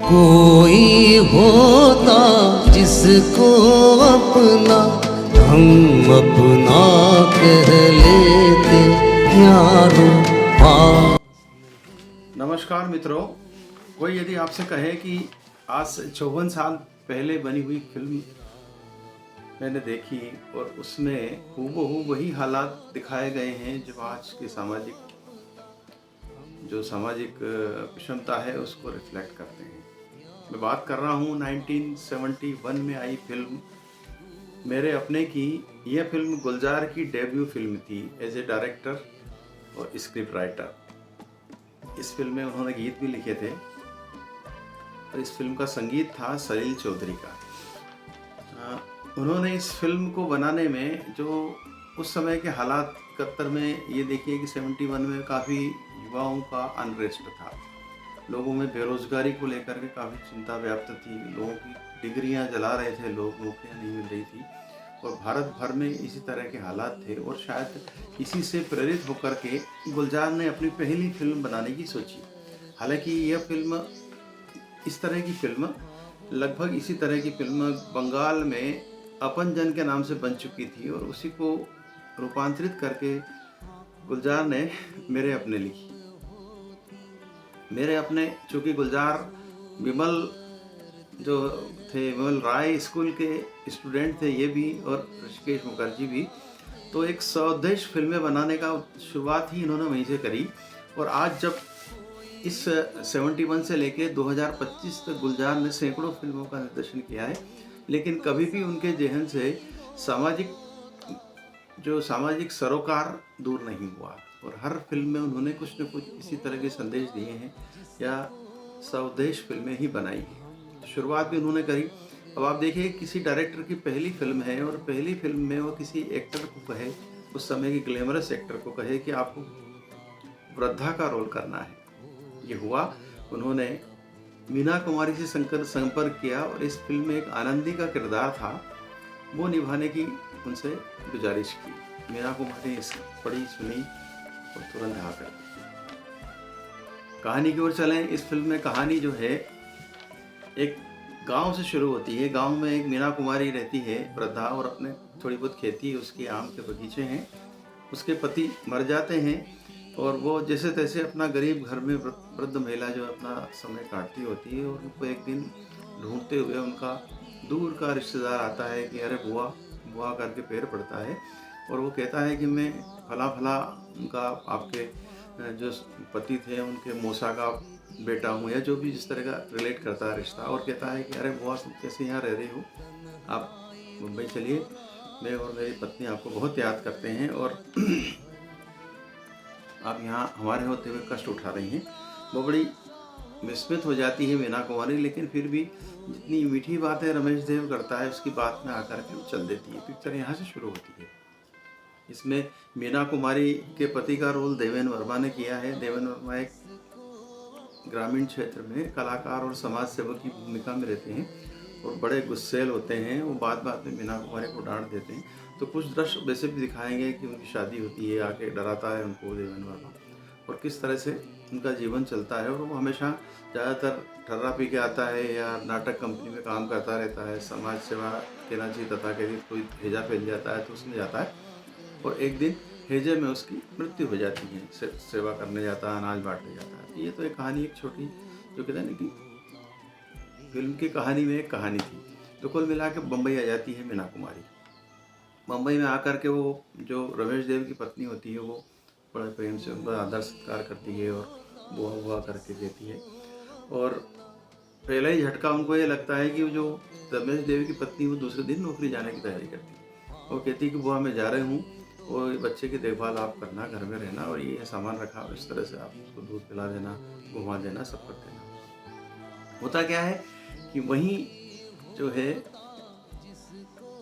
कोई होता जिसको अपना हम अपना कह लेते यारों। नमस्कार मित्रों, कोई यदि आपसे कहे कि आज से 54 साल पहले बनी हुई फिल्म मैंने देखी और उसमें हूबहू वही हालात दिखाए गए हैं जो आज के सामाजिक विषमता है उसको रिफ्लेक्ट करते हैं। मैं बात कर रहा हूँ 1971 में आई फिल्म मेरे अपने की। यह फिल्म गुलजार की डेब्यू फिल्म थी एज ए डायरेक्टर और स्क्रिप्ट राइटर। इस फिल्म में उन्होंने गीत भी लिखे थे और इस फिल्म का संगीत था सलील चौधरी का। उन्होंने इस फिल्म को बनाने में जो उस समय के हालात 71 में, ये देखिए कि 71 में काफ़ी युवाओं का अनरेस्ट था, लोगों में बेरोजगारी को लेकर के काफ़ी चिंता व्याप्त थी, लोगों की डिग्रियां जला रहे थे लोग, नौकरियां नहीं मिल रही थी और भारत भर में इसी तरह के हालात थे। और शायद इसी से प्रेरित होकर के गुलजार ने अपनी पहली फिल्म बनाने की सोची। हालांकि यह फिल्म इस तरह की फिल्म लगभग इसी तरह की फिल्म बंगाल में अपन जन के नाम से बन चुकी थी और उसी को रूपांतरित करके गुलजार ने मेरे अपने लिखी। मेरे अपने, चूँकि गुलजार विमल जो थे, विमल राय स्कूल के स्टूडेंट थे ये भी, और ऋषिकेश मुखर्जी भी, तो एक स्वदेश फिल्में बनाने का शुरुआत ही इन्होंने वहीं से करी। और आज जब इस 71 से लेके 2025 तक गुलजार ने सैकड़ों फिल्मों का निर्देशन किया है, लेकिन कभी भी उनके जहन से सामाजिक सरोकार दूर नहीं हुआ और हर फिल्म में उन्होंने कुछ न कुछ इसी तरह के संदेश दिए हैं या स्वदेश फिल्में ही बनाई हैं। शुरुआत भी उन्होंने करी। अब आप देखिए, किसी डायरेक्टर की पहली फिल्म है और पहली फिल्म में वो किसी एक्टर को कहे, उस समय की ग्लैमरस एक्टर को कहे कि आपको वृद्धा का रोल करना है। ये हुआ, उन्होंने मीना कुमारी से संपर्क किया और इस फिल्म में एक आनंदी का किरदार था, वो निभाने की उनसे गुजारिश की। मीना कुमारी ने पढ़ी सुनी और तुरंत हाँ कर दी। कहानी की ओर चलें। इस फिल्म में कहानी जो है एक गांव से शुरू होती है। गांव में एक मीना कुमारी रहती है वृद्धा, और अपने थोड़ी बहुत खेती, उसकी आम के बगीचे हैं। उसके पति मर जाते हैं और वो जैसे तैसे अपना गरीब घर में वृद्ध महिला जो अपना समय काटती होती है, और उनको एक दिन ढूंढते हुए उनका दूर का रिश्तेदार आता है कि अरे बुआ, बुआ करके पैर पड़ता है और वो कहता है कि मैं फला फला उनका, आपके जो पति थे उनके मौसा का बेटा हूँ, या जो भी जिस तरह का रिलेट करता है रिश्ता, और कहता है कि अरे बुआ तुम कैसे यहाँ रह रही हो, आप मुंबई चलिए, मैं और मेरी पत्नी आपको बहुत याद करते हैं और आप यहाँ हमारे होते हुए कष्ट उठा रही हैं। वो बड़ी विस्मित हो जाती है मीना कुमारी, लेकिन फिर भी जितनी मीठी बातें रमेश देव करता है उसकी बात में आकर के वो चल देती है। पिक्चर यहाँ से शुरू होती है। इसमें मीना कुमारी के पति का रोल देवेंद्र वर्मा ने किया है। देवेंद्र वर्मा एक ग्रामीण क्षेत्र में कलाकार और समाज सेवक की भूमिका में रहते हैं और बड़े गुस्सैल होते हैं। वो बात बात में मीना कुमारी को डांट देते हैं। तो कुछ दृश्य वैसे भी दिखाएंगे कि उनकी शादी होती है, आके डराता है उनको देवेंद्र वर्मा, और किस तरह से उनका जीवन चलता है। और वो हमेशा ज़्यादातर ठर्रा पी के आता है या नाटक कंपनी में काम करता रहता है। समाज सेवा कहना चाहिए तथा के कोई भेजा फैल जाता है तो उसमें जाता है और एक दिन हेजे में उसकी मृत्यु हो जाती है। सेवा करने जाता है, अनाज बांटने जाता है। ये तो एक कहानी, एक छोटी, जो कहते हैं ना कि फिल्म की कहानी में एक कहानी थी। तो कुल मिला के बम्बई आ जाती है मीना कुमारी। बम्बई में आकर के वो जो रमेश देव की पत्नी होती है वो बड़े प्रेम से उनका आदर सत्कार करती है और बुआ बुआ करके देती है। और पहला ही झटका उनको ये लगता है कि जो रमेश देव की पत्नी वो दूसरे दिन नौकरी जाने की तैयारी करती है। वो कहती है कि बुआ मैं जा रही हूँ और बच्चे की देखभाल आप करना, घर में रहना, और ये सामान रखा और इस तरह से आप उसको दूध पिला देना, घुमा देना, सब कर देना। होता क्या है कि वहीं जो है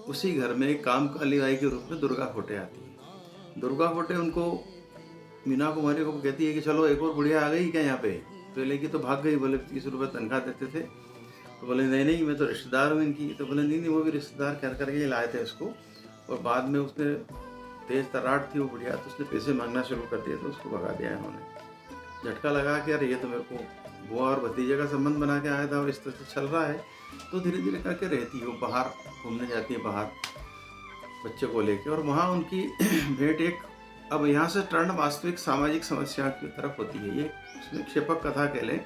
उसी घर में काम काली बाई के रूप में दुर्गा फोटे आती है। दुर्गा फोटे उनको मीना कुमारी को कहती है कि चलो एक और बुढ़िया आ गई क्या यहाँ पे, तो लेके तो भाग गई। बोले 30 रुपये तनख्वाह देते थे। तो बोले नहीं नहीं, मैं तो रिश्तेदार हूँ इनकी। तो बोले नहीं नहीं, वो भी रिश्तेदार कर करके लाए थे उसको, और बाद में उसने तेज तराट थी वो बुढ़िया, तो उसने पैसे मांगना शुरू कर दिया तो उसको भगा दिया इन्होंने। झटका लगा कि यार ये तो मेरे को बुआ और भतीजे का संबंध बना के आया था और इस तरह से चल रहा है, तो धीरे धीरे करके रहती है वो, बाहर घूमने जाती है बाहर बच्चे को लेके, और वहाँ उनकी भेंट एक, अब यहाँ से टर्न वास्तविक सामाजिक समस्या की तरफ होती है। ये उसमें क्षेपक कथा कह लें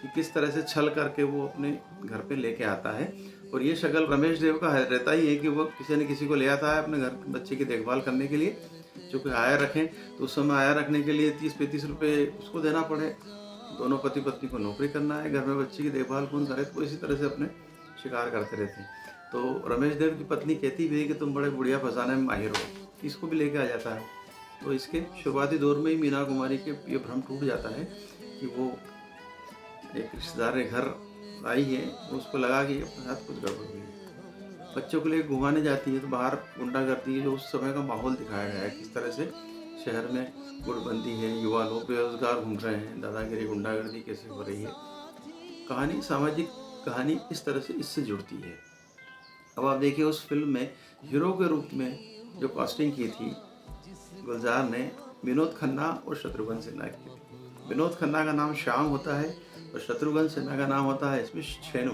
कि किस तरह से छल करके वो अपने घर पे लेके आता है। और ये शक्ल रमेश देव का रहता ही है कि वो किसी न किसी को ले आता है अपने घर बच्चे की देखभाल करने के लिए, जो कि आया रखें, तो उस समय आया रखने के लिए 30-35 रुपये उसको देना पड़े। दोनों पति पत्नी को नौकरी करना है, घर में बच्चे की देखभाल कौन करे, तो इसी तरह से अपने शिकार करते रहते हैं। तो रमेश देव की पत्नी कहती भी है कि तुम बड़े बुढ़िया फंसाने में माहिर हो, इसको भी लेके आ जाता है। तो इसके शुरुआती दौर में ही मीना कुमारी के ये भ्रम टूट जाता है कि वो एक रिश्तेदार के घर आई है, तो उसको लगा कि अपने साथ कुछ गड़बड़ हुई है। बच्चों को लेकर घुमाने जाती है तो बाहर गुंडागर्दी है, जो उस समय का माहौल दिखाया गया है, किस तरह से शहर में गुटबंदी है, युवा लोग बेरोजगार घूम रहे हैं, दादागिरी गुंडागर्दी कैसे हो रही है। कहानी, सामाजिक कहानी इस तरह से इससे जुड़ती है। अब आप देखिए उस फिल्म में हीरो के रूप में जो कास्टिंग की थी गुलजार ने, विनोद खन्ना और शत्रुघ्न सिन्हा की थी। विनोद खन्ना का नाम श्याम होता है और शत्रुघ्न सिन्हा का नाम होता है इसमें छेनू।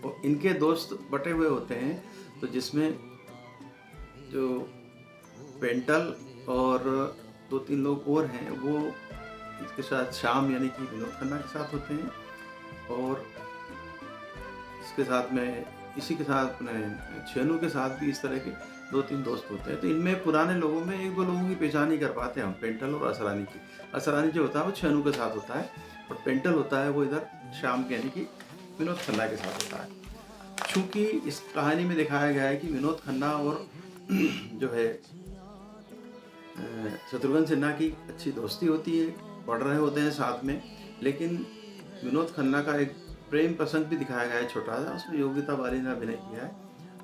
और इनके दोस्त बटे हुए होते हैं, तो जिसमें जो पेंटल और 2-3 लोग और हैं वो इसके साथ श्याम यानी कि विनोद खन्ना के साथ होते हैं, और इसके साथ में इसी के साथ अपने छेनू के साथ भी इस तरह के 2-3 दोस्त होते हैं। तो इनमें पुराने लोगों में 1-2 लोगों की पहचान ही कर पाते हैं हम, पेंटल और असरानी की। असरानी जो होता है वो छेनू के साथ होता है, और पेंटल होता है वो इधर श्याम के यानी कि विनोद खन्ना के साथ होता है। चूँकि इस कहानी में दिखाया गया है कि विनोद खन्ना और जो है शत्रुघ्न सिन्हा की अच्छी दोस्ती होती है, पढ़ रहे होते हैं साथ में, लेकिन विनोद खन्ना का एक प्रेम प्रसंग भी दिखाया गया है छोटा सा, उसमें योगिता बाली ने अभिनय किया है।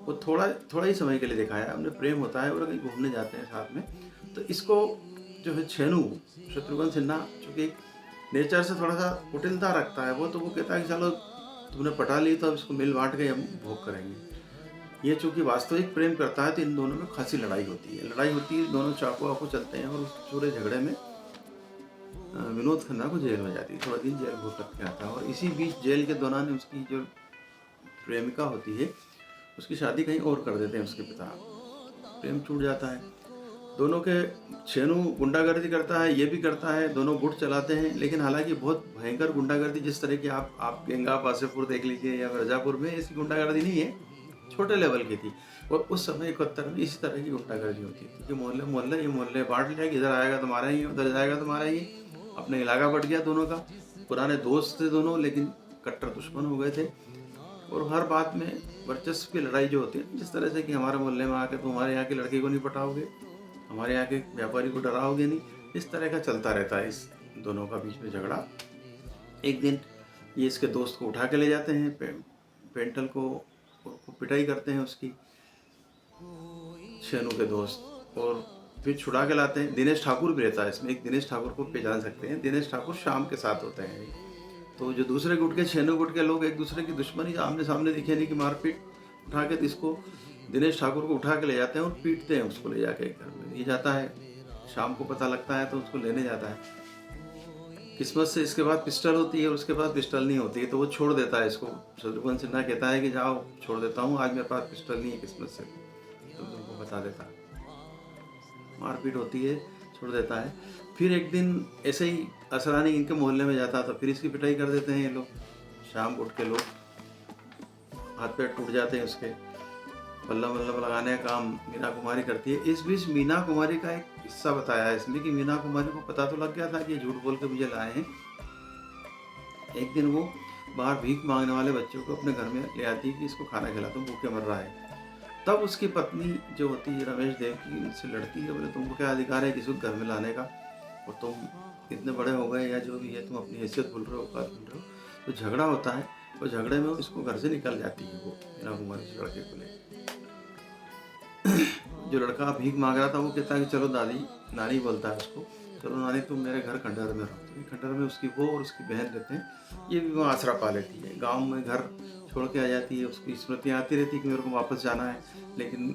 वो थोड़ा ही समय के लिए दिखाया है, उन्हें प्रेम होता है और कहीं घूमने जाते हैं साथ में। तो इसको जो है छेनू, शत्रुघ्न सिन्हा, चूँकि नेचर से थोड़ा सा कुटिलता रखता है वो, तो वो कहता है कि चलो तुमने पटा ली तो अब इसको मिल बांट के हम भोग करेंगे। ये चूँकि वास्तविक प्रेम करता है तो इन दोनों में खासी लड़ाई होती है, दोनों चाकू वाकू चलते हैं, और उस पूरे झगड़े में विनोद खन्ना को जेल में जाती है, थोड़ा दिन जेल भोग करके आता है। और इसी बीच जेल के दौरान उसकी जो प्रेमिका होती है उसकी शादी कहीं और कर देते हैं उसके पिता, प्रेम टूट जाता है दोनों के। छेनू गुंडागर्दी करता है, ये भी करता है, दोनों गुट चलाते हैं, लेकिन हालांकि बहुत भयंकर गुंडागर्दी, जिस तरह की आप गेंगा पासेपुर देख लीजिए या मिर्जापुर में, ऐसी गुंडागर्दी नहीं है, छोटे लेवल की थी। और उस समय 71 में इसी तरह की गुंडागर्दी होती थी कि मोहल्ले ये मोहल्ले बांट लिया कि इधर आएगा तो मारेंगे, उधर जाएगा तो मारेंगे। अपने इलाका बढ़ गया दोनों का, पुराने दोस्त थे दोनों लेकिन कट्टर दुश्मन हो गए थे। और हर बात में वर्चस्व की लड़ाई जो होती है, जिस तरह से कि हमारे मोहल्ले में आके तुम हमारे यहाँ के लड़के को नहीं पटाओगे, हमारे यहाँ के व्यापारी को डराओगे नहीं, इस तरह का चलता रहता है इस दोनों का बीच में झगड़ा। एक दिन ये इसके दोस्त को उठा के ले जाते हैं, पेंटल को पिटाई करते हैं उसकी, छेनू के दोस्त, और फिर छुड़ा के लाते हैं। दिनेश ठाकुर भी रहता है इसमें, एक दिनेश ठाकुर को पहचान सकते हैं, दिनेश ठाकुर श्याम के साथ होते हैं। तो जो दूसरे गुट के, छेनू गुट के लोग एक दूसरे की दुश्मनी आमने सामने दिखे नहीं कि मारपीट, उठा के इसको दिनेश ठाकुर को उठा के ले जाते हैं और पीटते हैं उसको, ले जाके घर में ये जाता है। शाम को पता लगता है तो उसको लेने जाता है। किस्मत से इसके बाद पिस्टल होती है और उसके पास पिस्टल नहीं होती है, तो वो छोड़ देता है इसको। शत्रुघ्न सिन्हा कहता है कि जाओ छोड़ देता हूँ, आज मेरे पास पिस्टल नहीं है किस्मत से, तो उनको बता देता है। मारपीट होती है, छोड़ देता है। फिर एक दिन ऐसे ही असरानी इनके मोहल्ले में जाता, तो फिर इसकी पिटाई कर देते हैं ये लोग, शाम उठ के लोग, हाथ पैर टूट जाते हैं उसके, बल्लम वल्लम लगाने का काम मीना कुमारी करती है। इस बीच मीना कुमारी का एक किस्सा बताया है इसमें कि मीना कुमारी को पता तो लग गया था कि ये झूठ बोल के मुझे लाए हैं। एक दिन वो बाहर भीख मांगने वाले बच्चों को अपने घर में ले आती है कि इसको खाना खिला, तुम भूखे मर रहा है। तब उसकी पत्नी जो होती है रमेश देव की, उनसे लड़ती है, बोले तुमको क्या अधिकार है किसी को घर में लाने का, और तुम इतने बड़े हो गए या जो भी है, तुम अपनी हैसियत भूल रहे हो, औकात भूल रहे हो। तो झगड़ा होता है, और झगड़े में इसको घर से निकल जाती है वो मीना कुमारी से लड़के को ले। जो लड़का भीख मांग रहा था वो कहता है कि चलो दादी, नानी बोलता है उसको, चलो नानी तुम मेरे घर खंडहर में रहो। तो खंडहर में उसकी वो और उसकी बहन रहते हैं, ये भी वो आसरा पा लेती है। गाँव में घर छोड़ के आ जाती है, उसकी स्मृतियाँ आती रहती है कि मेरे को वापस जाना है, लेकिन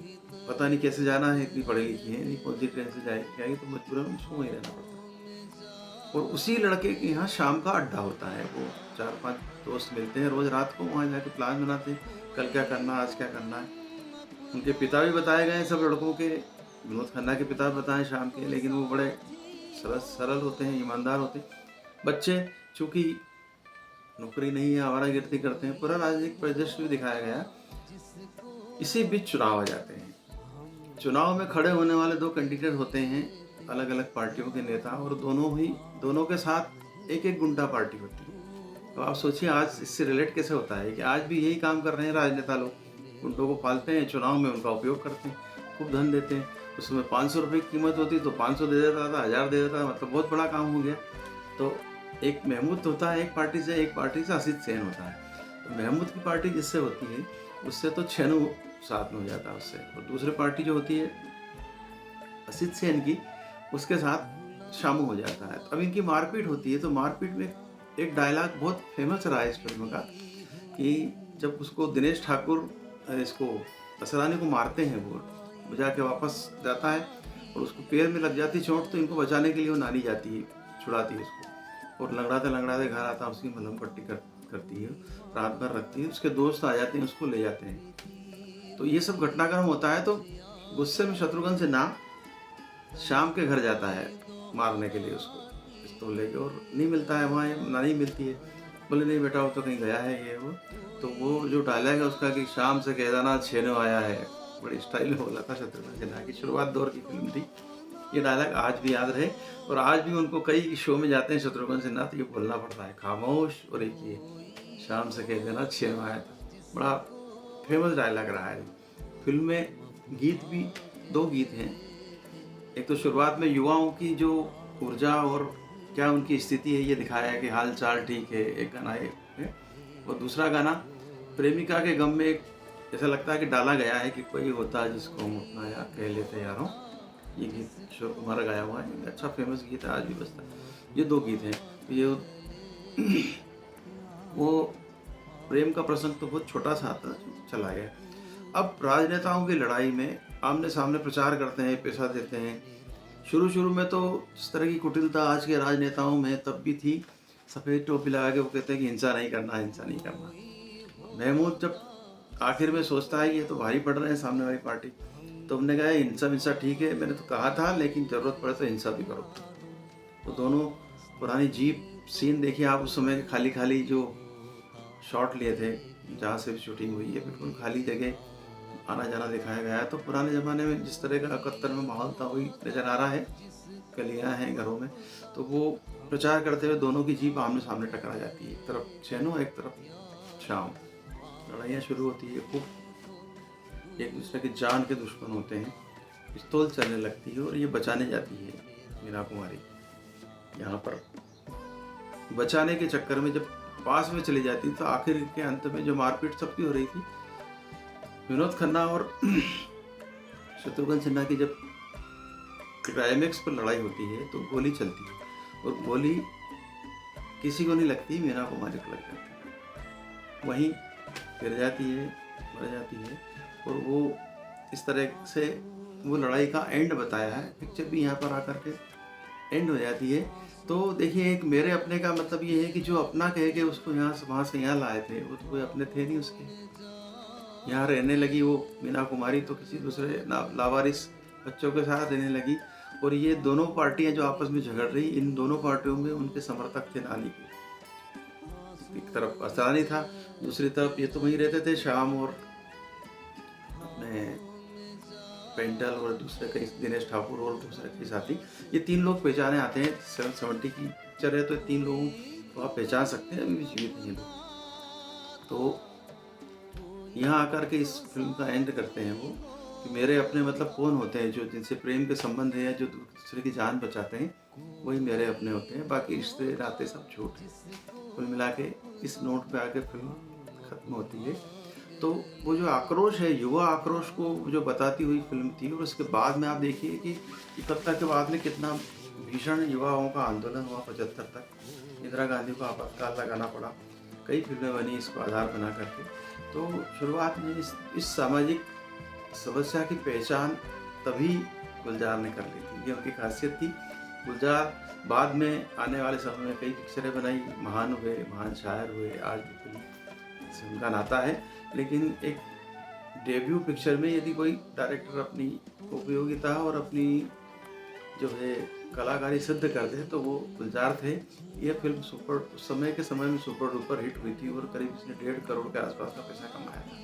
पता नहीं कैसे जाना है, इतनी पढ़ी लिखी है नहीं, कौन सी ट्रेन से जाएगी, तो मजबूरन उसको वहीं रहना पड़ता है। और उसी लड़के के यहाँ शाम का अड्डा होता है, वो 4-5 दोस्त मिलते हैं रोज़ रात को, वहाँ जाके प्लान बनाते हैं, कल क्या करना है, आज क्या करना है। उनके पिता भी बताए गए हैं सब लड़कों के, विनोद खन्ना के पिता बताएँ श्याम के, लेकिन वो बड़े सरल होते हैं, ईमानदार होते हैं। बच्चे चूँकि नौकरी नहीं है, आवारागर्दी करते हैं, पूरा राजनीतिक परिदृश्य भी दिखाया गया। इसी बीच चुनाव आ जाते हैं। चुनाव में खड़े होने वाले 2 कैंडिडेट होते हैं, अलग-अलग पार्टियों के नेता, और दोनों के साथ एक-एक गुंडा पार्टी होती है। तो आप सोचिए आज इससे रिलेट कैसे होता है कि आज भी यही काम कर रहे हैं राजनेता लोग, गुंडों को पालते हैं, चुनाव में उनका उपयोग करते हैं, खूब धन देते हैं। उसमें 500 रुपये की कीमत होती तो 500 दे देता था, 1000 दे देता था, मतलब बहुत बड़ा काम हो गया। तो एक महमूद होता है एक पार्टी से असित सेन होता है। तो महमूद की पार्टी जिससे होती है उससे तो छेनू साथ में हो जाता है उससे, और दूसरी पार्टी जो होती है असित सेन की, उसके साथ शामू हो जाता है। अब इनकी मारपीट होती है, तो मारपीट में एक डायलॉग बहुत फेमस रहा है इस फिल्म का कि जब उसको दिनेश ठाकुर इसको असरानी को मारते हैं, वो जाके वापस जाता है और उसको पैर में लग जाती चोट, तो इनको बचाने के लिए वो नानी जाती है, छुड़ाती है उसको, और लंगड़ाते घर आता है, उसकी मलहम पट्टी करती है, रात भर रखती है। उसके दोस्त आ जाते हैं, उसको ले जाते हैं। तो ये सब घटनाक्रम होता है। तो गुस्से में शत्रुघ्न सिन्हा श्याम के घर जाता है मारने के लिए उसको, पिस्तौल लेके, और नहीं मिलता है वहाँ, नानी मिलती है, बोले नहीं बेटा वो तो कहीं गया है ये वो। तो वो जो डायलॉग है उसका कि शाम से कह देना छेनो आया है, बड़ी स्टाइल में बोला था शत्रुघ्न सिन्हा की, शुरुआत दौर की फिल्म थी। ये डायलॉग आज भी याद रहे, और आज भी उनको कई शो में जाते हैं शत्रुघ्न सिन्हा, तो ये बोलना पड़ता है खामोश, और एक ये शाम से कह देना छेनो आया था, बड़ा फेमस डायलॉग रहा है। फिल्म में गीत भी 2 गीत हैं। एक तो शुरुआत में युवाओं की जो ऊर्जा और क्या उनकी स्थिति है ये दिखाया है कि हाल चाल ठीक है, एक गाना है, और दूसरा गाना प्रेमिका के गम में एक ऐसा लगता है कि डाला गया है कि कोई होता है जिसको हम अपना यार कह लेते यारों, ये गीत अशोक कुमार गाया हुआ है, अच्छा फेमस गीत है, आज भी बजता है। ये 2 गीत हैं। तो ये वो प्रेम का प्रसंग तो बहुत छोटा सा था, चला गया। अब राजनेताओं की लड़ाई में आमने सामने प्रचार करते हैं, पैसा देते हैं। शुरू में तो जिस तरह की कुटिलता आज के राजनेताओं में तब भी थी, सफ़ेद टोपी लगा के वो कहते हैं कि हिंसा नहीं करना। महमूद जब आखिर में सोचता है कि ये तो भारी पड़ रहे हैं सामने वाली पार्टी, तो हमने कहा हिंसा ठीक है, मैंने तो कहा था, लेकिन ज़रूरत पड़े तो हिंसा भी करो। तो दोनों पुरानी जीप सीन देखिए आप, उस समय खाली जो शॉट लिए थे जहाँ से भी शूटिंग हुई है, बिल्कुल खाली जगह आना जाना दिखाया गया है। तो पुराने ज़माने में जिस तरह का 71 में माहौल था वही नज़र आ रहा है, गलियाँ हैं घरों में। तो वो प्रचार करते हुए दोनों की जीप आमने सामने टकरा जाती है, एक तरफ छेनो एक तरफ श्याम, लड़ाइयाँ शुरू होती है, खूब एक दूसरे की जान के दुश्मन होते हैं, पिस्तौल चलने लगती है और ये बचाने जाती है मीना कुमारी। यहाँ पर बचाने के चक्कर में जब पास में चली जाती तो आखिर के अंत में जो मारपीट सबकी हो रही थी, विनोद खन्ना और शत्रुघ्न सिन्हा की जब क्लाइमेक्स पर लड़ाई होती है तो गोली चलती है, और गोली किसी को नहीं लगती, मीना कुमारी को लग जाती है, वहीं गिर जाती है, मर जाती है। और वो इस तरह से वो लड़ाई का एंड बताया है। पिक्चर भी यहाँ पर आकर के एंड हो जाती है। तो देखिए एक मेरे अपने का मतलब ये है कि जो अपना कह के उसको यहाँ से वहाँ से यहाँ लाए थे, वो तो कोई अपने थे नहीं उसके, यहाँ रहने लगी वो मीना कुमारी, तो किसी दूसरे लावारिस बच्चों के साथ रहने लगी। और ये दोनों पार्टियां जो आपस में झगड़ रही, इन दोनों पार्टियों में उनके समर्थक थे नानी के, एक तरफ असरानी था, दूसरी तरफ ये तो वहीं रहते थे श्याम और अपने पेंटल और दूसरे कई दिनेश ठाकुर और दूसरे के साथी। ये 3 लोग पहचाने आते हैं। 70 की पिक्चर है तो 3 लोगों को आप पहचान सकते हैं, अभी भी जीवित नहीं लोग। तो यहाँ आकर के इस फिल्म का एंड करते हैं वो कि मेरे अपने मतलब कौन होते हैं, जो जिनसे प्रेम के संबंध है या जो दूसरे की जान बचाते हैं, वही मेरे अपने होते हैं, बाकी रिश्ते नाते सब झूठ हैं। कुल मिला के इस नोट पे आके फिल्म खत्म होती है। तो वो जो आक्रोश है, युवा आक्रोश को जो बताती हुई फिल्म थी, और उसके बाद में आप देखिए कि 71 के बाद में कितना भीषण युवाओं का आंदोलन हुआ। 75 तक इंदिरा गांधी को आपातकाल लगाना पड़ा, कई फिल्में बनी इसको आधार बना करके। तो शुरुआत में इस सामाजिक समस्या की पहचान तभी गुलजार ने कर ली थी, ये उनकी खासियत थी। गुलजार बाद में आने वाले समय में कई पिक्चरें बनाई, महान हुए, महान शायर हुए, आज भी फिल्म से उनका नाता है। लेकिन एक डेब्यू पिक्चर में यदि कोई डायरेक्टर अपनी उपयोगिता और अपनी जो है कलाकारी सिद्ध कर दे तो वो गुलजार थे। यह फिल्म उस समय के समय में सुपर डुपर हिट हुई थी और करीब इसने 1.5 करोड़ के आसपास का पैसा कमाया था।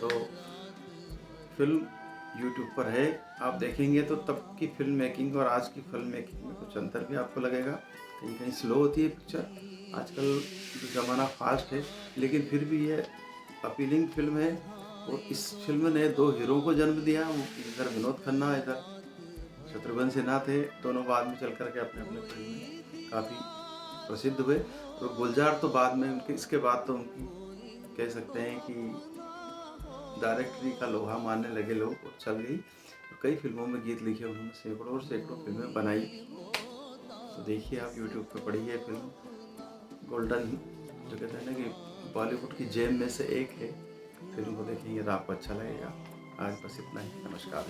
तो फिल्म यूट्यूब पर है, आप देखेंगे तो तब की फिल्म मेकिंग और आज की फिल्म मेकिंग में कुछ अंतर भी आपको लगेगा। कहीं कहीं स्लो होती है पिक्चर, आजकल जो ज़माना फास्ट है, लेकिन फिर भी ये अपीलिंग फिल्म है। और इस फिल्म ने 2 हीरो को जन्म दिया, वो इधर विनोद खन्ना, इधर शत्रुघ्न सिन्हा थे। दोनों बाद में चल कर के अपने अपने फिल्म में काफ़ी प्रसिद्ध हुए। और गुलजार तो बाद में उनके, इसके बाद तो उनकी कह सकते हैं कि डायरेक्टरी का लोहा मानने लगे लोग और चल गई। और कई फिल्मों में गीत लिखे उन्होंने, सैकड़ों और सैकड़ों फिल्में बनाई। तो देखिए आप यूट्यूब पे पढ़िए फिल्म गोल्डन, जो कहते हैं ना कि बॉलीवुड की जेम में से एक है। फिल्म को देखेंगे तो आपको अच्छा लगेगा। आज बस इतना ही। नमस्कार।